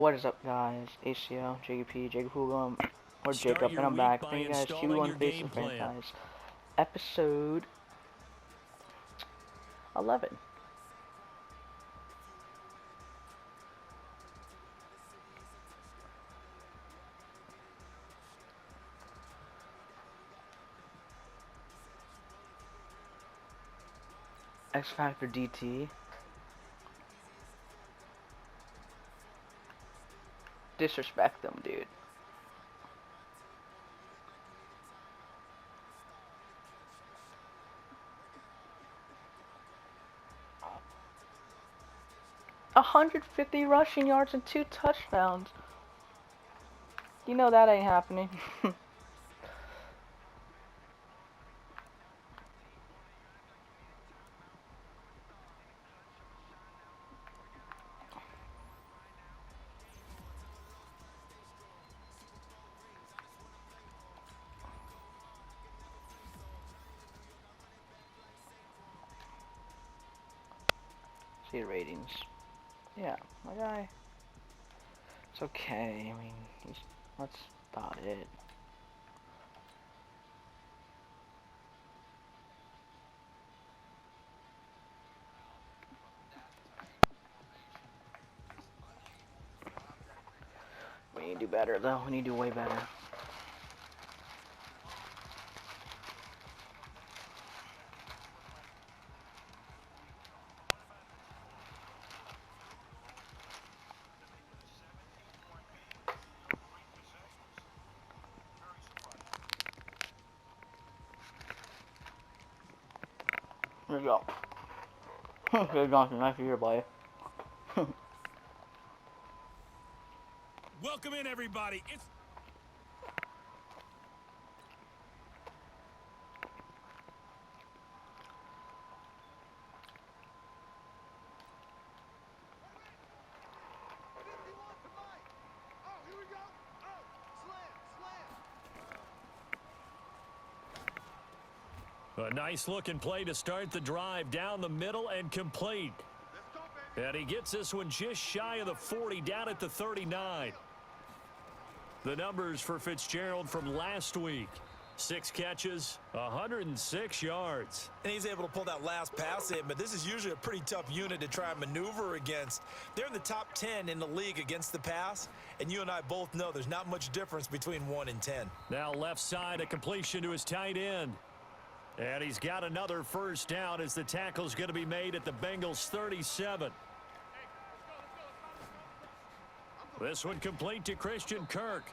What is up, guys? ACL, Jakeypoogoham, or Start Jacob, your and I'm week back. by Thank you guys. installing QB1 your Face game of plan. Franchise, episode 11. X Factor DT. Disrespect them, dude. $150 rushing yards and 2 touchdowns. You know that ain't happening. See ratings. Yeah, my guy. It's okay. I mean, that's about it. We need to do better, though. We need to do way better. There you go. Good gone nice for your play. Welcome in, everybody. It's a nice-looking play to start the drive down the middle and complete. And he gets this one just shy of the 40, down at the 39. The numbers for Fitzgerald from last week. 6 catches, 106 yards. And he's able to pull that last pass in, but this is usually a pretty tough unit to try and maneuver against. They're in the top 10 in the league against the pass, and you and I both know there's not much difference between 1 and 10. Now left side, a completion to his tight end. And he's got another first down as the tackle's going to be made at the Bengals' 37. This one complete to Christian Kirk.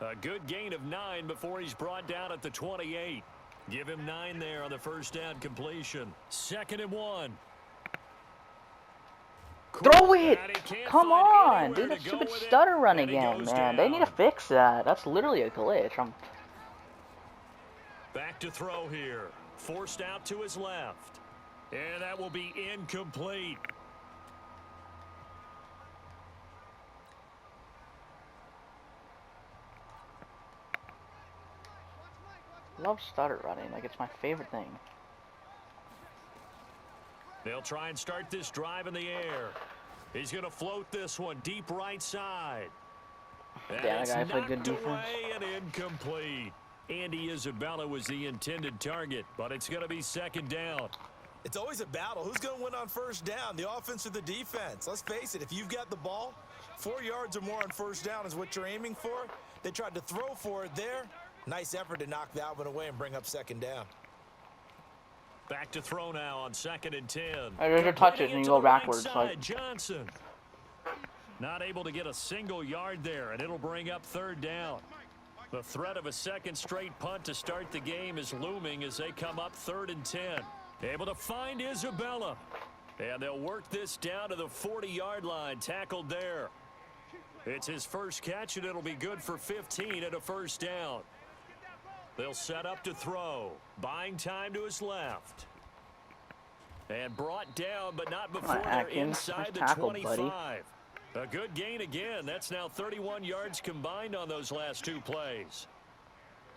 A good gain of 9 before he's brought down at the 28. Give him 9 there on the first down completion. 2nd and 1. Throw it! Come on, dude, that stupid stutter run again, man. They need to fix that. That's literally a glitch. Back to throw here. Forced out to his left. And that will be incomplete. Love stutter running. Like, it's my favorite thing. They'll try and start this drive in the air. He's going to float this one deep right side. Damn, that guy played good defense. Away and incomplete. Andy Isabella was the intended target, but it's going to be 2nd down. It's always a battle. Who's going to win on first down, the offense or the defense? Let's face it, if you've got the ball, 4 yards or more on first down is what you're aiming for. They tried to throw for it there. Nice effort to knock that one away and bring up 2nd down. Back to throw now on 2nd and 10. There's your touches and you go backwards. Right Johnson. Not able to get a single yard there, and it'll bring up 3rd down. The threat of a 2nd straight punt to start the game is looming as they come up 3rd and 10. Able to find Isabella. And they'll work this down to the 40-yard line, tackled there. It's his first catch, and it'll be good for 15 at a first down. They'll set up to throw. Buying time to his left. And brought down, but not before they're inside the 25. Buddy. A good gain again. That's now 31 yards combined on those last 2 plays.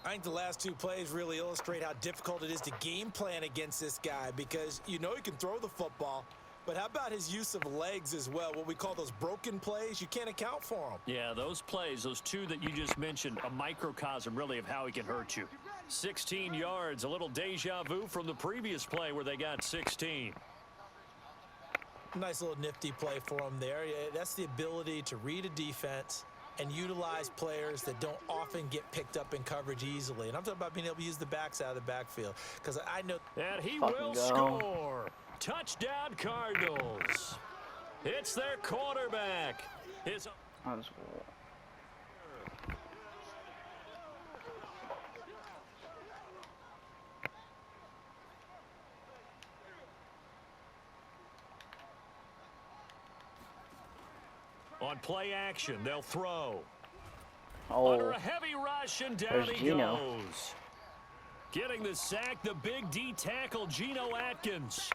I think the last 2 plays really illustrate how difficult it is to game plan against this guy because you know he can throw the football, But how about his use of legs as well? What we call those broken plays, you can't account for them. Yeah, those plays, those two that you just mentioned, a microcosm really of how he can hurt you. 16 yards, a little deja vu from the previous play where they got 16. Nice little nifty play for him there. That's the ability to read a defense and utilize players that don't often get picked up in coverage easily. And I'm talking about being able to use the backs out of the backfield. Because I know. And he will score. Touchdown, Cardinals. It's their quarterback. On play action, they'll throw. Under a heavy rush, and down he goes. Getting the sack, the big D tackle, Geno Atkins.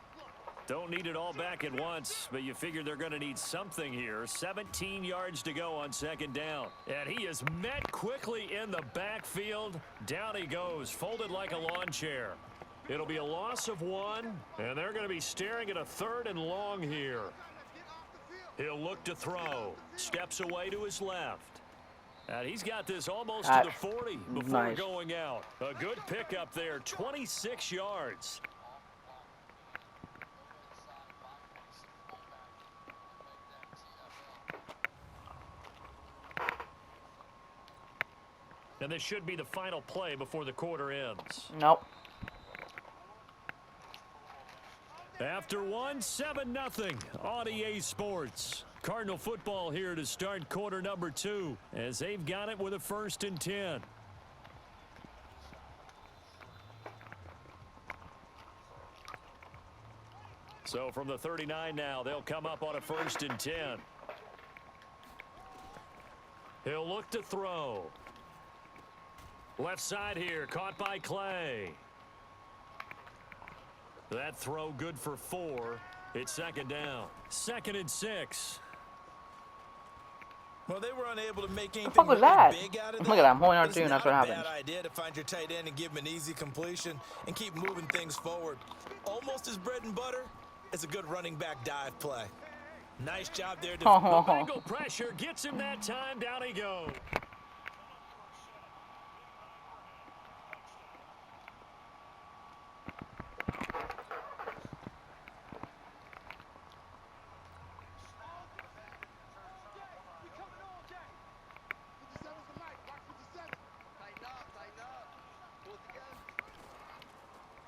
Don't need it all back at once, but you figure they're going to need something here. 17 yards to go on second down. And he is met quickly in the backfield. Down he goes, folded like a lawn chair. It'll be a loss of 1, and they're going to be staring at a 3rd and long here. He'll look to throw. Steps away to his left. And he's got this almost to the 40 before going out. A good pickup there, 26 yards. And this should be the final play before the quarter ends. Nope. After 1, 7-0 on EA Sports. Cardinal football here to start quarter number 2 as they've got it with a 1st and 10. So from the 39 now, they'll come up on a 1st and 10. He'll look to throw. Left side here, caught by Clay. That throw good for 4. It's 2nd down. 2nd and 6. Well, they were unable to make anything the fuck was that? big out of Look at that, I'm holding on It's to, and that's what not a happens. bad idea to find your tight end and give him an easy completion and keep moving things forward. Almost as bread and butter as a good running back dive play. Nice job there. The Bengal pressure gets him that time. Down he goes.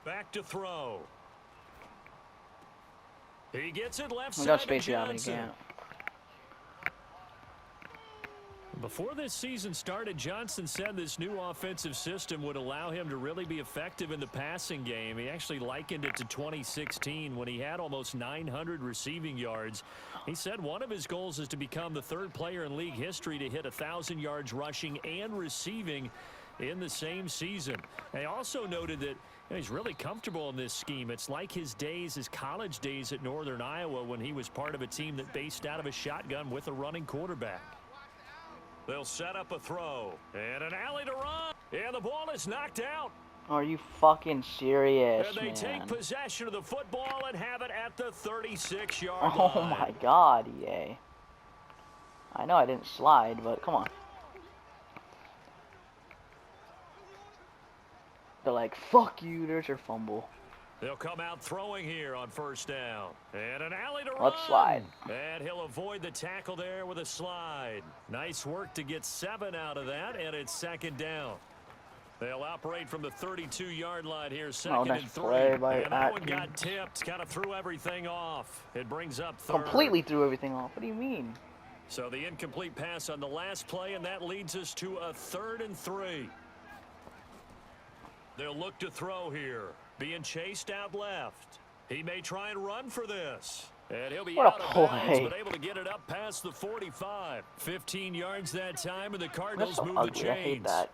Back to throw. He gets it left side to Johnson. Before this season started, Johnson said this new offensive system would allow him to really be effective in the passing game. He actually likened it to 2016 when he had almost 900 receiving yards. He said one of his goals is to become the 3rd player in league history to hit 1,000 yards rushing and receiving in the same season. They also noted that he's really comfortable in this scheme. It's like his college days at Northern Iowa when he was part of a team that based out of a shotgun with a running quarterback. They'll set up a throw and an alley to run, and the ball is knocked out. Are you fucking serious, And they man? take possession of the football and have it at the 36-yard Oh line. my God, EA. I know I didn't slide, but come on. They're like, fuck you, there's your fumble. They'll come out throwing here on 1st down. And an alley to run. Let's slide. And he'll avoid the tackle there with a slide. Nice work to get 7 out of that, and it's 2nd down. They'll operate from the 32-yard line here, 2nd nice and 3. play by And that one Atkins. got tipped, kind of threw everything off. It brings up 3rd. Completely threw everything off. What do you mean? So the incomplete pass on the last play, and that leads us to a 3rd and 3. They'll look to throw here. Being chased out left. He may try and run for this. And he'll be out of bounds, but able to get it up past the 45. 15 yards that time, and the Cardinals move the chains. I hate that.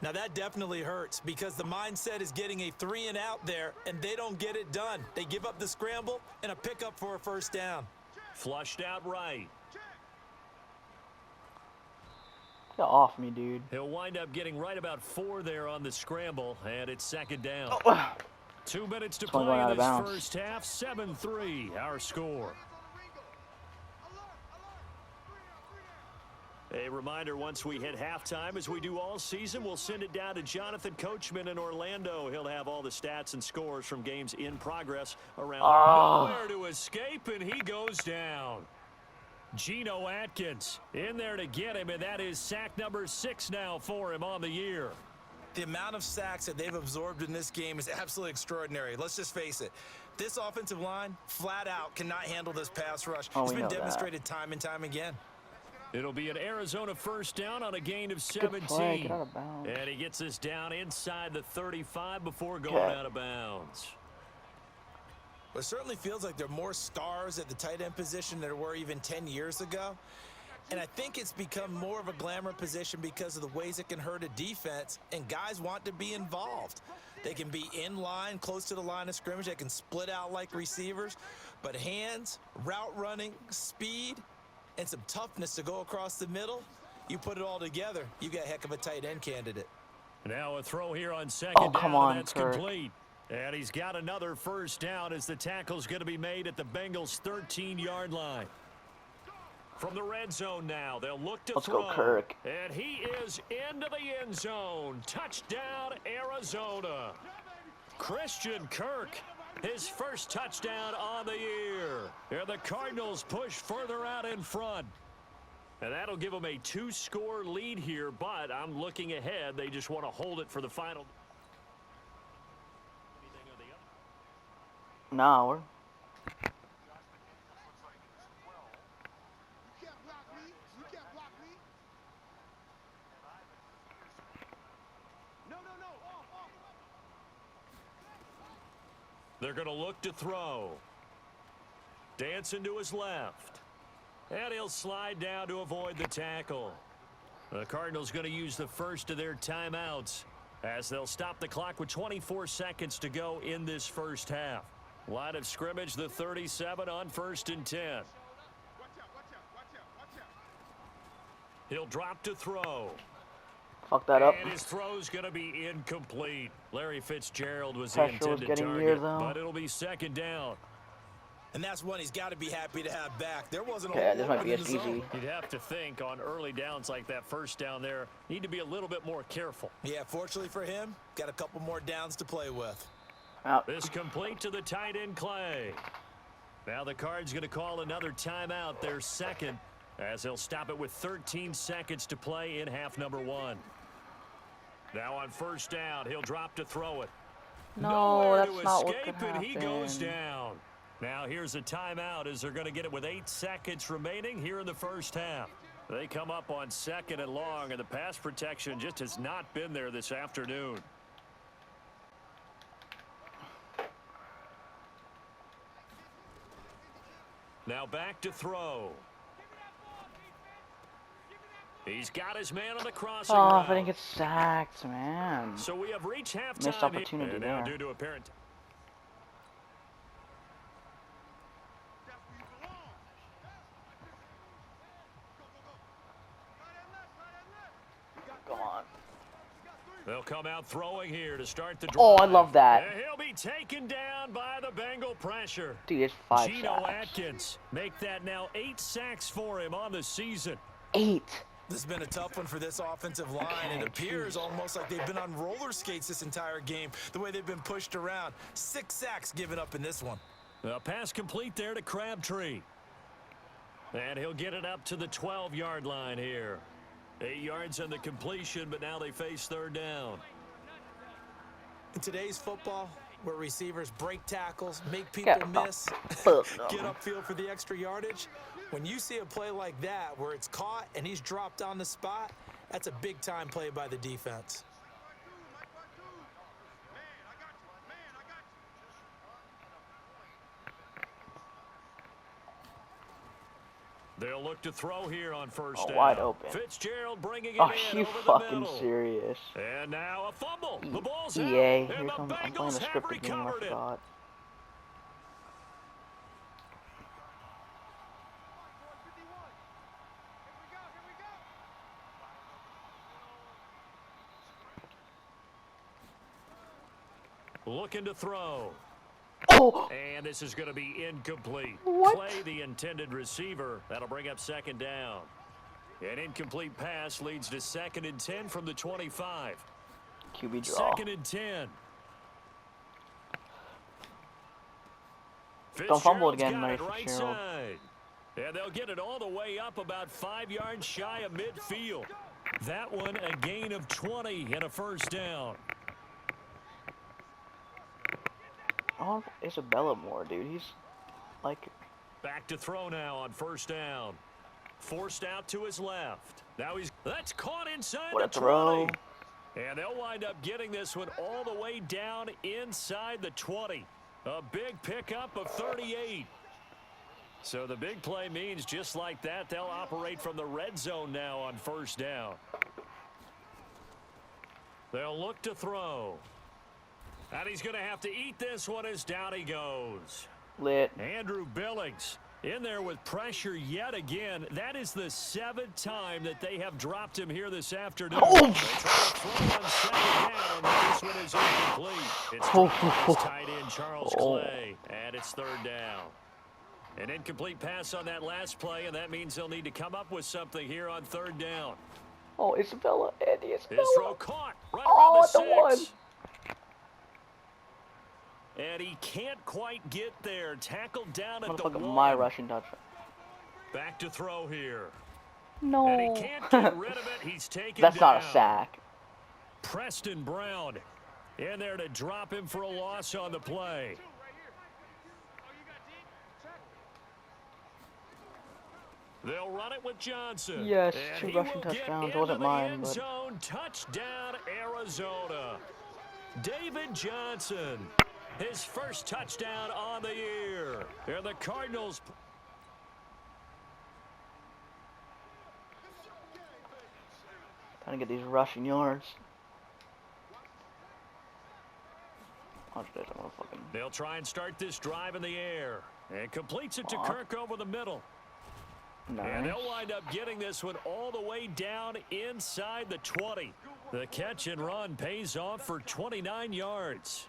Now that definitely hurts because the mindset is getting a 3 and out there, and they don't get it done. They give up the scramble and a pickup for a 1st down. Flushed out right. Get off me, dude. He'll wind up getting right about 4 there on the scramble, and it's 2nd down. 2 minutes to It's only play going out in of this bounds. first half. 7-3 our score. A reminder, once we hit halftime, as we do all season, we'll send it down to Jonathan Coachman in Orlando. He'll have all the stats and scores from games in progress around. Nowhere to escape, and he goes down. Geno Atkins in there to get him, and that is sack number 6 now for him on the year. The amount of sacks that they've absorbed in this game is absolutely extraordinary. Let's just face it. This offensive line, flat out, cannot handle this pass rush. It's been demonstrated time and time again. It'll be an Arizona first down on a gain of 17. Play. Get out of bounds. And he gets us down inside the 35 before going out of bounds. It certainly feels like there are more stars at the tight end position than there were even 10 years ago. And I think it's become more of a glamour position because of the ways it can hurt a defense, and guys want to be involved. They can be in line, close to the line of scrimmage. They can split out like receivers. But hands, route running, speed, and some toughness to go across the middle, you put it all together, you got a heck of a tight end candidate. Now a throw here on second down, come on, that's Kirk. complete. And he's got another first down as the tackle's going to be made at the Bengals' 13-yard line. From the red zone now, they'll look to throw. Let's go, Kirk. And he is into the end zone. Touchdown, Arizona. Christian Kirk, his first touchdown on the year. And the Cardinals push further out in front. And that'll give them a 2-score lead here, but I'm looking ahead. They just want to hold it for the final. No, we're... They're going to look to throw. Dancing to his left. And he'll slide down to avoid the tackle. The Cardinals going to use the first of their timeouts as they'll stop the clock with 24 seconds to go in this first half. Line of scrimmage, the 37 on 1st and 10. He'll drop to throw. Fuck that up. And his throw's going to be incomplete. Larry Fitzgerald was the Pressure was intended getting target, near, though. but it'll be second down. And that's one he's got to be happy to have back. There wasn't Yeah, a this whole might lot be in a the zone. GG. You'd have to think on early downs like that first down there, need to be a little bit more careful. Yeah, fortunately for him, got a couple more downs to play with. Out. This complete to the tight end, Clay. Now the Cards going to call another timeout, their second, as they'll stop it with 13 seconds to play in half number 1. Now on first down, he'll drop to throw it. No, Nowhere that's to not what escape, could and he goes happen. down. Now here's a timeout as they're going to get it with 8 seconds remaining here in the first half. They come up on second and long, and the pass protection just has not been there this afternoon. Now back to throw. He's got his man on the crossing Oh, route. if I didn't get sacked, man. So we have reached halftime. Missed opportunity and now there. due to apparent. Go on. They'll come out throwing here to start the drive. Oh, I love that. And he'll be taken down by the Bengal pressure. Dude, it's 5 Geno sacks. Atkins make that now 8 sacks for him on the season. 8. This has been a tough one for this offensive line. Okay, It appears almost like they've been on roller skates this entire game, the way they've been pushed around. 6 sacks given up in this one. A pass complete there to Crabtree. And he'll get it up to the 12-yard line here. 8 yards on the completion, but now they face third down. In today's football, where receivers break tackles, make people miss, get upfield for the extra yardage, when you see a play like that where it's caught and he's dropped on the spot, that's a big-time play by the defense. They'll look to throw here on first down. Wide open. Fitzgerald bringing it Oh, in you over the fucking middle. serious? And now a fumble. The ball's EA, out, here and the comes, I'm playing Bengals the have scripted game, I recovered it. forgot. looking to throw. Oh! And this is going to be incomplete. What? Clay, the intended receiver. That'll bring up second down. An incomplete pass leads to 2nd and 10 from the 25. QB draw. 2nd and 10. Don't fumble it Fitzgerald's again, got Mary it right Fitzgerald. side. And they'll get it all the way up about 5 yards shy of midfield. That one a gain of 20 and a first down. Oh, Isabella more, dude. He's like... Back to throw now on first down. Forced out to his left. Now that's caught inside What the a throw. 20. And they'll wind up getting this one all the way down inside the 20. A big pickup of 38. So the big play means just like that, they'll operate from the red zone now on first down. They'll look to throw. And he's going to have to eat this one as down he goes. Lit. Andrew Billings in there with pressure yet again. That is the 7th time that they have dropped him here this afternoon. Oh. They try to throw on second down, but this one is incomplete. It's dropped by his tight end, Charles Clay, and it's 3rd down. An incomplete pass on that last play, and that means they'll need to come up with something here on 3rd down. Oh, Isabella. Andy Isabella. His throw caught right Oh, around at the 6. And he can't quite get there. Tackled down at the 1. My rushing touchdown. Back to throw here. No. And he can't get rid of it. He's taken That's down. not a sack. Preston Brown in there to drop him for a loss on the play. They'll run it with Johnson. Yes, and 2 rushing touchdowns. It wasn't mine, but... Zone. Touchdown, Arizona. David Johnson, his first touchdown on the year. And the Cardinals... Trying to get these rushing yards. They'll try and start this drive in the air. And completes it to Kirk over the middle. Nice. And they'll wind up getting this one all the way down inside the 20. The catch and run pays off for 29 yards.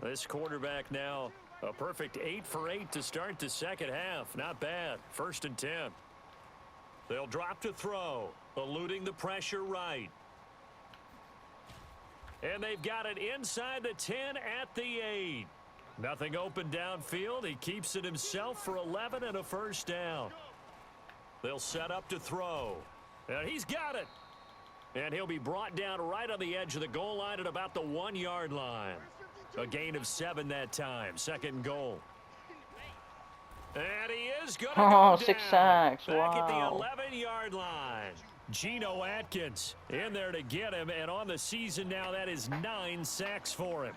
This quarterback now a perfect 8 for 8 to start the second half. Not bad. 1st and 10. They'll drop to throw, eluding the pressure right. And they've got it inside the 10 at the 8. Nothing open downfield. He keeps it himself for 11 and a first down. They'll set up to throw. And he's got it. And he'll be brought down right on the edge of the goal line at about the 1-yard line. A gain of 7 that time. 2nd goal. And he is going to go down. 6 sacks. Back at the Wow. 11-yard line. Geno Atkins in there to get him. And on the season now, that is 9 sacks for him.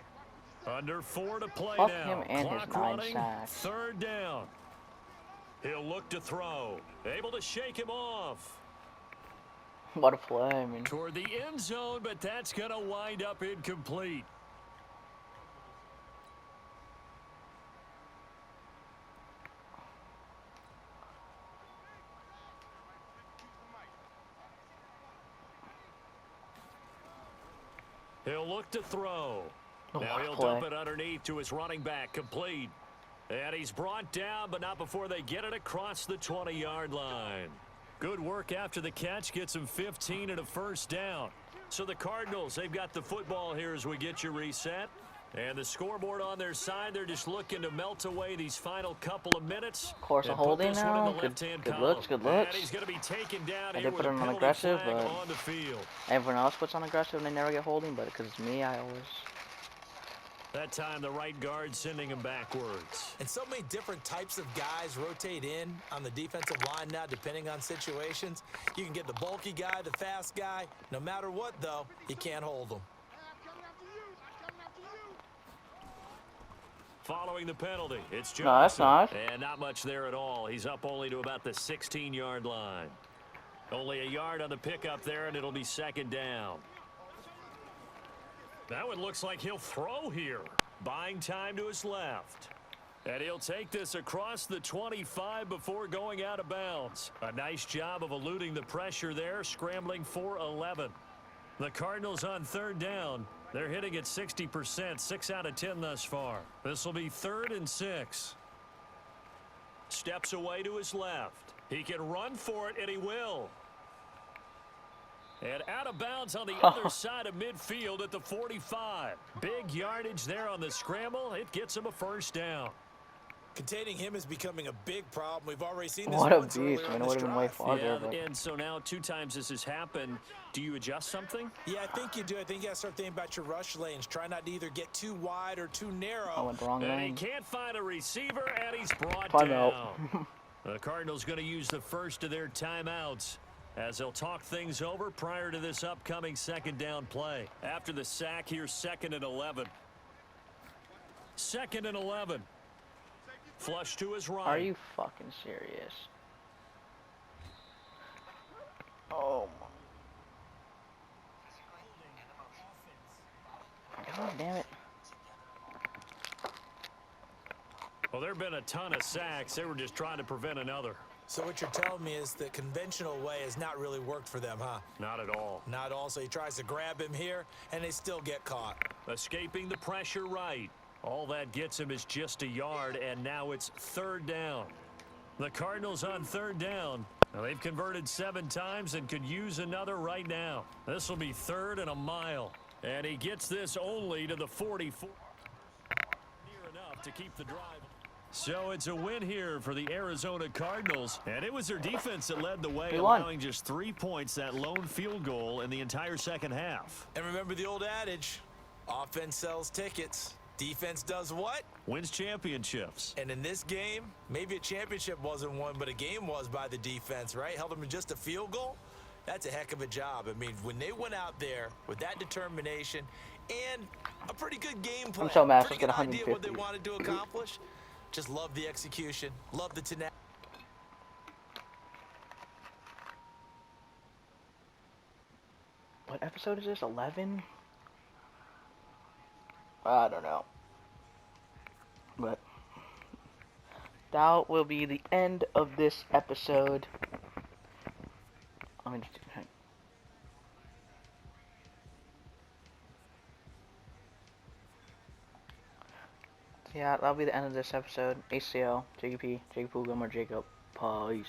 Under 4 to play Fuck now. him and Clock his 9 running. sacks. 3rd down. He'll look to throw. Able to shake him off. What a play, I mean. Toward the end zone, but that's going to wind up incomplete. He'll look to throw. Now he'll dump it underneath to his running back, complete. And he's brought down, but not before they get it across the 20-yard line. Good work after the catch, gets him 15 and a first down. So the Cardinals, they've got the football here as we get you reset. And the scoreboard on their side, they're just looking to melt away these final couple of minutes. Of course, a holding now. Good looks, good looks. And he's going to be taken down. I Here did put with him a on penalty aggressive, flag but on the field. everyone else puts on aggressive and they never get holding, but because it's me, I always... That time, the right guard sending him backwards. And so many different types of guys rotate in on the defensive line now, depending on situations. You can get the bulky guy, the fast guy. No matter what, though, you can't hold them. Following the penalty, it's Johnson. No, that's not. And not much there at all. He's up only to about the 16-yard line. Only a yard on the pickup there, and it'll be 2nd down. That one looks like he'll throw here. Buying time to his left. And he'll take this across the 25 before going out of bounds. A nice job of eluding the pressure there, scrambling for 11. The Cardinals on 3rd down They're hitting at 60%, 6 out of 10 thus far. This will be 3rd and 6. Steps away to his left. He can run for it, and he will. And out of bounds on the other side of midfield at the 45. Big yardage there on the scramble. It gets him a first down. Containing him is becoming a big problem. We've already seen this. What a once beast. earlier I mean, in it this would have been way drive. farther. But... And so now 2 times this has happened. Do you adjust something? Yeah, I think you do. I think you got to start thinking about your rush lanes. Try not to either get too wide or too narrow. I went the wrong And lane. he can't find a receiver, and he's brought Time down. out. The Cardinals going to use the first of their timeouts as they'll talk things over prior to this upcoming 2nd down play. After the sack, here's 2nd and 11. 2nd and 11. Flush to his right. Are you fucking serious? Oh my. God damn it. Well, there have been a ton of sacks. They were just trying to prevent another. So what you're telling me is the conventional way has not really worked for them, huh? Not at all. Not at all. So he tries to grab him here, and they still get caught. Escaping the pressure right. All that gets him is just a yard, and now it's 3rd down. The Cardinals on 3rd down. Now they've converted 7 times and could use another right now. This will be 3rd and a mile. And he gets this only to the 44. Near enough to keep the drive. So it's a win here for the Arizona Cardinals. And it was their defense that led the way, allowing just 3 points, that lone field goal in the entire 2nd half. And remember the old adage, offense sells tickets. Defense does what? Wins championships. And in this game, maybe a championship wasn't won, but a game was by the defense, right? Held them to just a field goal. That's a heck of a job. I mean, when they went out there with that determination and a pretty good game plan, I'm so mad. pretty good idea what they wanted to accomplish. Just love the execution, love the tenacity. What episode is this? 11? I don't know. But that will be the end of this episode. Let me just... Yeah, that'll be the end of this episode. ACL, Jakeypoogoham, or Jacob. Peace.